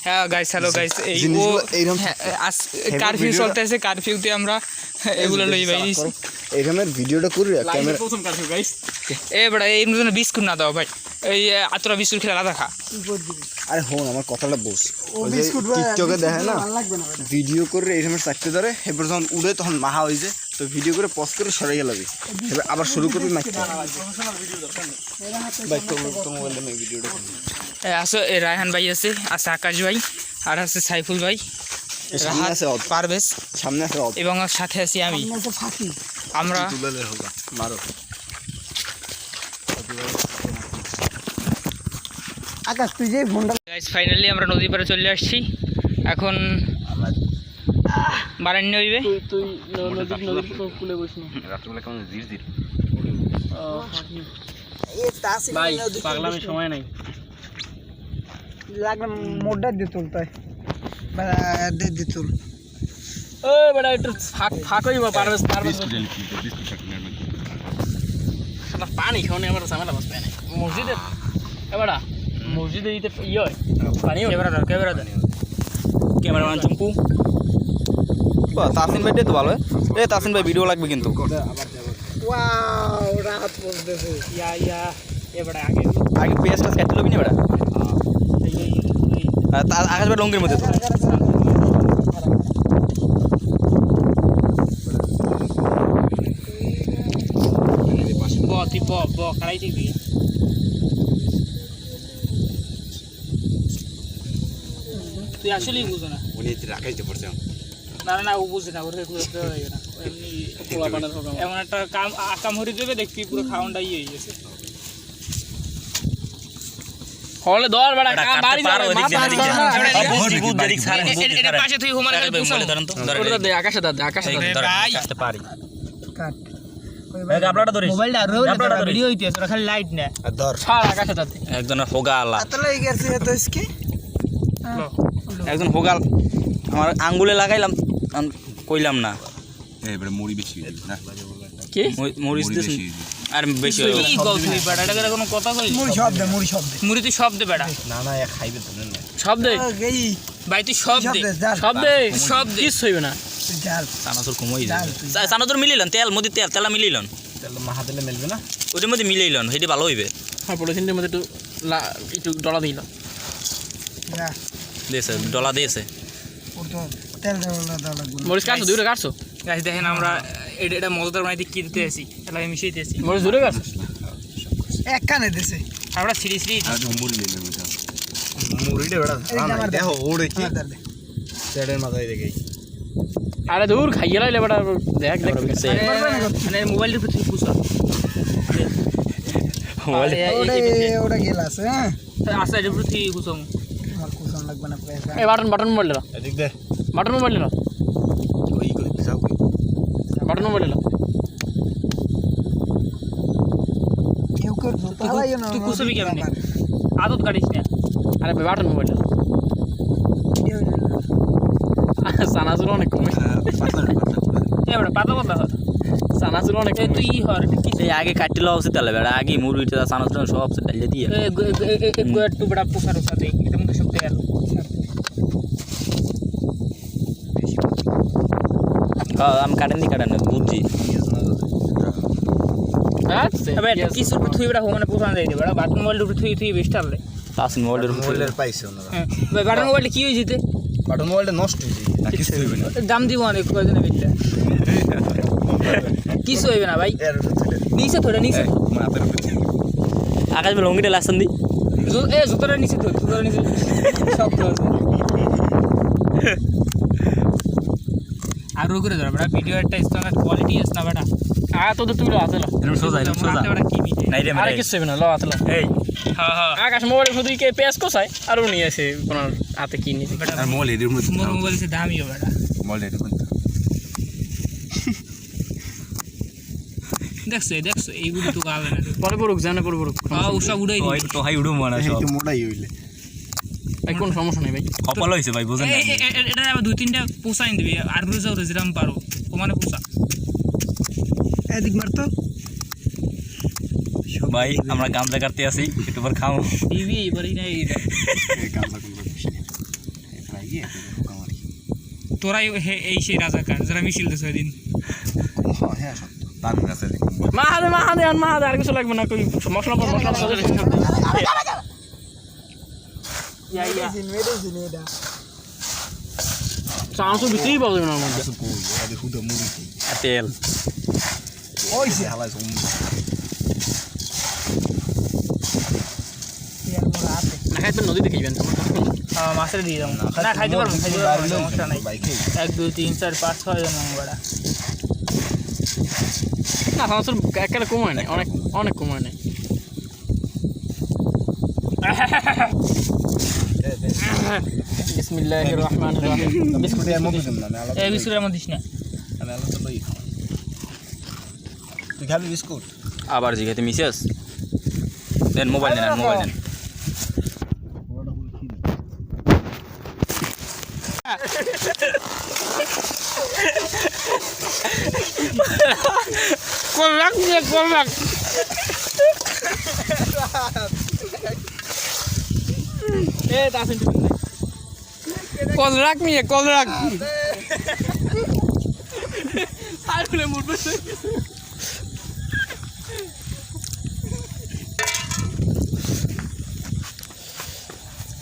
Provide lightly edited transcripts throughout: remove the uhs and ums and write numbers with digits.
হ্যাঁ guys, hello guys, এই ও curfew চলতেছে, কারফিউতে আমরা এগুলো লই বাইরিছি। এখানের ভিডিওটা করি ক্যামেরা প্রথম কারফিউ গাইস। এ বড় এই জন্য বিস্কুট না দাও ভাই, এই আতরা বিস্কুট খেলা আলাদা খা। আরে হন আমার কথাটা বস, টিকটকে দেখে না ভিডিও করে এইরকম চাকতে ধরে, এবার যখন উড়ে তখন মাহা হয়ে যায়, তো ভিডিও করে পজ করে সরাই গেল, এবার আবার শুরু করবি মাইক ভাই তো মোবাইলে আমি ভিডিওটা আছে। রায়হান ভাই আছে, আকাশ ভাই, আর আছে সাইফুল ভাই, পারভেজ সামনে আছে, এবং সাথে আছি আমি। আমরা মারো আকাশ তুই যে ফোনটা। গাইস ফাইনালি আমরা নদী পাড়ে চলে আসছি। এখন বারান্য হইবে। তুই নদীর কূলে বসনি রাত্রিবেলা কেমন জিরজির ভাই, পাগলামের সময় নাই। লাগলে মোড়টা দিয়ে তুলতে দিয়ে তুল। ও বেটা একটু ফাঁক হইব, পারভেজ পানি খাওয়ানি আমার ঝামেলা বসবে না মসজিদে। এবারা মসজিদে দিতে ইয়ে হয় পানি। ক্যামেরাম্যান চুম্পু, তাসিন ভাইটাই তো ভালো। এ তাসিন ভাই ভিডিও লাগবে কিন্তু। ওয়াও রাত পড়তেছে। ইয়া এবারে আগে পেঁয়াজটা কাটতে লবি না বেটা। আকাশ ভাই লঙ্গির মধ্যে তো তুই খাড়াই থাকবি। তুই আসলেই বুঝো না, উনি রাখাইতে পারছে না ও বুঝে না, ওর এমন একটা কাম হরি দেবে, দেখবি পুরো খাওয়ানটা ইয়ে হয়ে গেছে। হলে দর বড় কাম বাড়ি যাবে, এটা পাশে তুই হোমার ধরেন তো, ওটা দে আকাশে দাও, আকাশে আসতে পারি কাট গাবলাটা ধরিস, মোবাইলটা ভিডিও হইতেছে, ওটা খালি লাইট না ধর ছাড় আকাশে দাও। একজন হোগা আলা, আতলাই গেছে তো ইসকে একজন হোগা আমার আঙ্গুলে লাগাইলাম, কইলাম না এবারে মুড়ি বেশি না কি মরিচ দিস আর বেশি কি কও তুই বেটা, এটা কোনো কথা কইলি? মুড়ি তুই সব দে বেটা। না খাইবে তো না সব দে গেই ভাই, তুই সব দে কিছু হইবে না। জাল চানাচুর কমই যায়, চানাচুর মিলিলন, তেল মধ্যে তেলা মিলিলন, তাহলে মাহা দিলে মিলবে না, ওইটার মধ্যে মিলাইলন, সেটা ভালো হইবে। হ্যাঁ পলিথিনের মধ্যে একটু ডলা দিল, না দিয়েছে ডলা দিয়েছে। ওর তো তেল দাও লাগবে। মরিচ কাটছো, দুটো কাটছো গাছ। দেখেন আমরা এটা মজাদার বানাইতে কি দিতে আসি, এলাকা মিশাইতে আসি। মরিচ দূরে কাটছো এক কানে দিছে আমরা সিঁড়ি মুড়িটা বেড়া দেখো ওরে কি তেলের মাথায় দেখেই। আরে দূর খাইয়ে লাইলে বেটা, দেখ মানে মোবাইলটা তুই পুষা ওটা গেল আছে। হ্যাঁ আচ্ছা এটা তুই পুষো, আমার কুসন লাগবে না পয়সা। এই বাটন মোবাইল লো, এদিক দে বাটন মোবাইল লো, ওই কই যাও বাটন মোবাইল লো। কেউ কেউ তালাই না, তুই কুসবি কেমনে আদত কাটিস না। আরে বাটন মোবাইল লো, সানাজুর অনেক কমে এবারে পাতা পাতা সানাজুর অনেক। তুই হর কি আগে কাটতে লওয়া উচিত, তাহলে বেড়া আগে মুরগিটা চানাচুর সব ডালিয়ে দিয়ে একটু বড় পোকার সাথে এটা মধ্যে সব তেল আমি কাটেন বুঝছি। কিছু তুই বেড়া মানে পোষানো যাই বেড়া, বাটন মোবাইল তুই বেশ টানলে তাসিন মোবাইলের পাইছে ওনারা। বাটন মোবাইলটা কি হয়েছে? বাটন মোবাইলটা নষ্ট হয়েছে না, কিছু হইবে না, দাম দিব অনেক কয়জনে মিললে কিছু হইবে না ভাই। নিচে থোড়া নিচে মাথার উপরে আকাশ ভাই লঙ্গিটা লাস্তান দি, জুতোটা নিচে তো, জুতোটা নিচে সব আর করে ধর বেটা, ভিডিও একটা স্ট্যান্ডার্ড কোয়ালিটি আছে না বেটা। তোদের তুই লো আসলে সোজা কি নাই রে আর কিছু হইবে না, লো আসলে। এই হ্যাঁ আকাশ মোবাইল শুধু কে পেস কোসায় আর নিয়ে আসে কোন হাতে কি নিয়ে বেটা। আর মোবাইল এর মধ্যে মোবাইল সে দামিও বেটা, মোবাইল এর মধ্যে দেখছো এইগুলো তো গাবে না, পরে পড়ুক জানে পরে পড়ুক। হ্যাঁ ও সব উড়াই দিই তো হাই উড়ো মানা সব একটু মোটাই হইলে ভাই, কোনো সমস্যা নেই ভাই। কপাল হইছে ভাই, বুঝেন না এটা আবার 2-3টা পোষাই দিবি, আর রোজাও যেরকম পারো ওমানে পোষা। এদিক মারতো ভাই, আমরা গামজা কাটতে আসি, একটু পর খাও দিবি এবারই নাই গামলা তোরাই এই সেই রাজাকার যারা মিছিল দিয়েছে ওই দিন মাহাদে আর কিছু লাগবে না কই মশলা চাঁচও ভিতরেই পাওয়া যাবে না মধ্যে তেল না খাইতে নদীতে খাইবেন মাছের দিয়ে যাবো না খাইতে পারবো সমস্যা নাই 1 2 3 4 5 6 জন বড়া না চাঁচুর একেবারে কমায় নেই অনেক কমায় নেই বিসমিল্লাহির রহমানির রহিম এই বিস্কুটের মধ্যে দিস না তুই খাবি বিস্কুট আবার জিগাতে মিসেস দেন মোবাইল নেন কল রাখ কল রাখ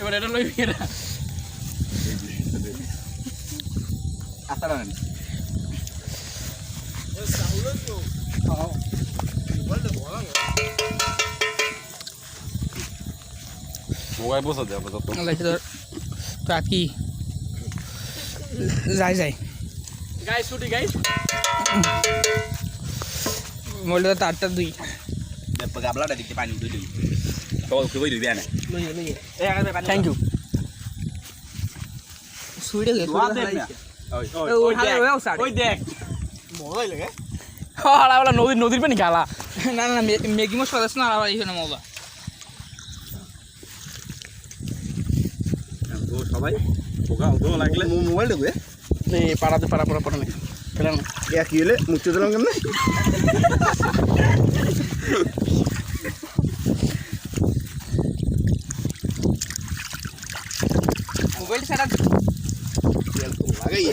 এবার এটা লই এরা মোবাইল বসা দে আপাতত কাকি যাই গাইস ছুটি গাইস বললে তো 8:02 গাবলাটা দিতে পানি দুই দিবি সবাই কই দিবি না থ্যাংক ইউ সুইডে গেছে ওই দেখ মজাই লাগে হালা নদীর পানি গালা না ম্যাগি মশলা আছে না আর এইখানে মজা সবাই লাগলে মোবাইল দেবে পাড়া নেই ফেলে না কি হলে মুক্তি দিলাম কেমন মোবাইল ছাড়া লাগাই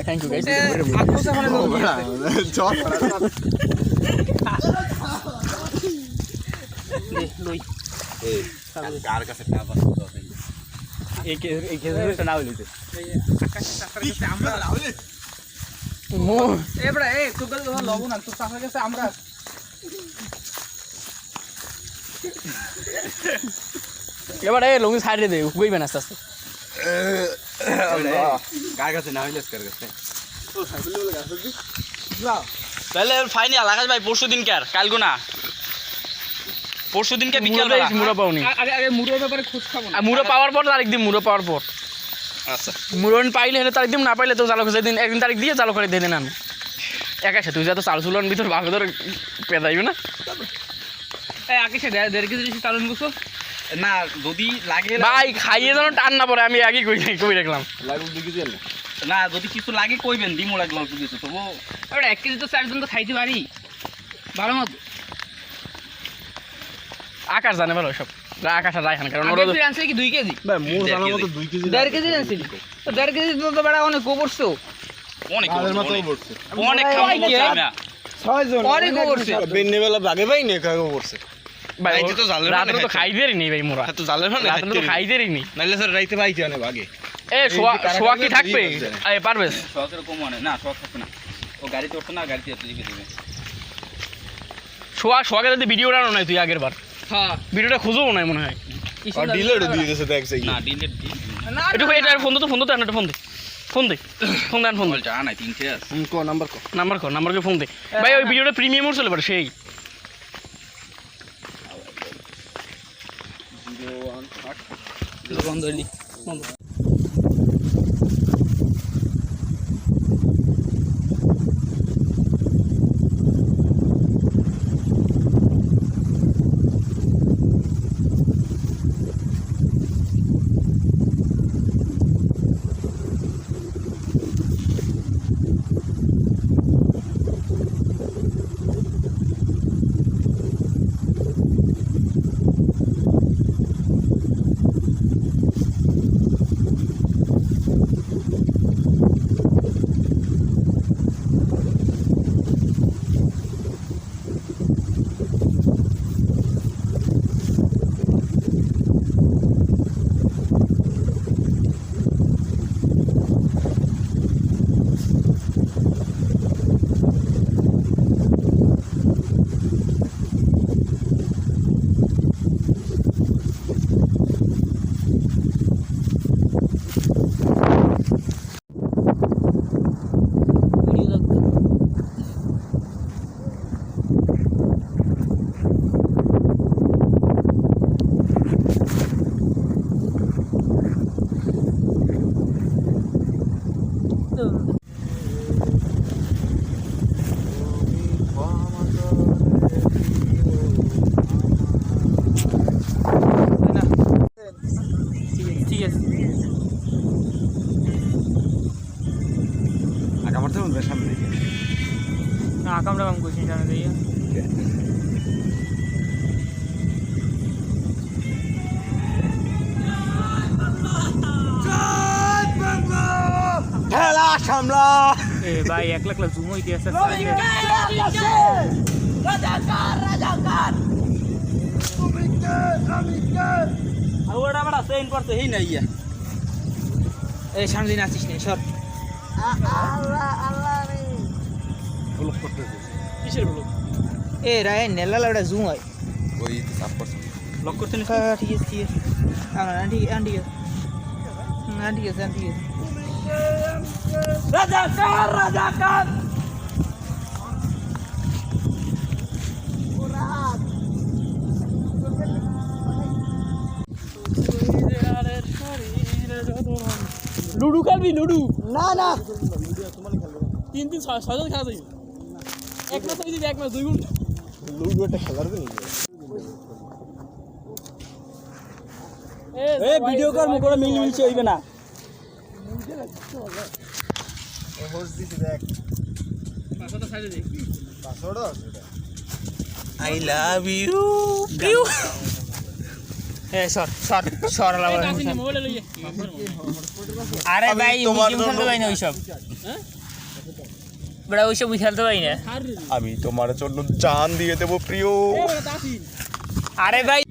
থ্যাংক ইউ গাইস লই কার কাছে টাকা এই কেসটা না হইছে আমরা এবড়া এই তোকে লবণ না তো সাফা গেছে আমরা এবারে লঙ্গি সাইডে দে কইবেন আস্তে আস্তে কার কাছে না হইলে কার কাছে তাহলে ফাইনাল আকাশ ভাই পরশুদিন কে বিকেল বেলা মুড়ো পাওনি আগে মুড়োর ব্যাপারে খোঁজ খাবো না মুড়ো পাওয়ার পর তারিখ দিন মুড়ো পাওয়ার পর আচ্ছা মুড়ন পাইলে হেলে তারিখ দিন না পাইলে তো চালু করে দিন একদিন তারিখ দিয়ে চালু করে দিয়ে দেন আমি একাশে তুই যা তো চাল চুলন ভিতর ভাগ ধরে পেদাইবে না এই আগে সে 1.5 কেজি বেশি চালন করছো না যদি লাগে ভাই খাইয়ে যেন টান না পড়ে আমি আগে কই রাখলাম লাগু দিকে দেন না যদি কিছু লাগে কইবেন দিমু লাগলো অল্প কিছু তবু আরে 1 কেজি তো 4 জন তো খাইতে পারি ভালো মত আকাশ জানে ভালো সব আকাশ আর রায়হান কারণ ওরা আগে তুই আনছিলি কি 2 কেজি ভাই মোর জানা মতো 2 কেজি 1.5 কেজি আনছিলি তো 1.5 কেজি তো বড় অনেক গোবরছো অনেক আমাদের মতো পড়ছে অনেক খাওয়া না 6 জন অনেক গোবরছে বেন্নে বেলা ভাগে ভাই নে কাগো পড়ছে ভাই এই যে তো জালের রাতে তো খাই দেরি নেই ভাই মোরা তো জালের মানে রাতে তো খাই দেরি নেই নাইলে স্যার রাইতে ভাই জানে ভাগে এ শোয়া কি থাকবে এই পারবে সহজের কম মানে না শখ থাকবে না ও গাড়িতে উঠতো না গাড়িতে এত দিকে দিবে শোয়াকে যদি ভিডিও বানানো নাই তুই আগের বার হ্যাঁ ভিডিওটা খুঁজেও নাই মনে হয় আর ডিলেট দিয়ে দিয়েছে দেখ সেই না ডিলেট দি না একটু এটা ফোন তো একটা ফোন দে যা নাই তিনটে আছে কো নাম্বার কো নাম্বারকে ফোন দে ভাই ওই ভিডিওটা প্রিমিয়াম চলে পারে সেই বন্ধ হইলি আকামটা কাম করছিস জানা দিয়ে ঠেলা সামলা এ ভাই 1 লাখ জুম হইতে আছে আর ওটা বড় সেন করতে হেই নাই ইয়া এই সামনে দিন আসিস না সর ব্লক করতেছে কিসের বলো এ রায় নেলা লাউডা জুম হয় ওই তো সাফ করছে লক করতে নি হ্যাঁ ঠিক আছে ঠিক আছে আন্টি আন্টি আন্টি আছে আন্টি রাজাকার লুডু খেলবি লুডু না না 3 6 জন খেলা যাবে এক ম্যাচ হইছে এক ম্যাচ 2 ঘন্টা লুডোটা খেলার তো এ ভিডিও কর মুকরা মিলমিশে হইবে না হোস দিছি দেখ পাঁচটা সাইডে দে পাসওয়ার্ড আছে আই লাভ ইউ পিউ এ সর সর সর লাগা কাছে মোবাইল লইয়ে আরে ভাই তোমার খেলতে পাই না ওইসব হ্যাঁ বড় ওইসব খেলতে পাই না আমি তোমার জন্য জান দিয়ে দেব প্রিয় এ বড় তাসিন আরে ভাই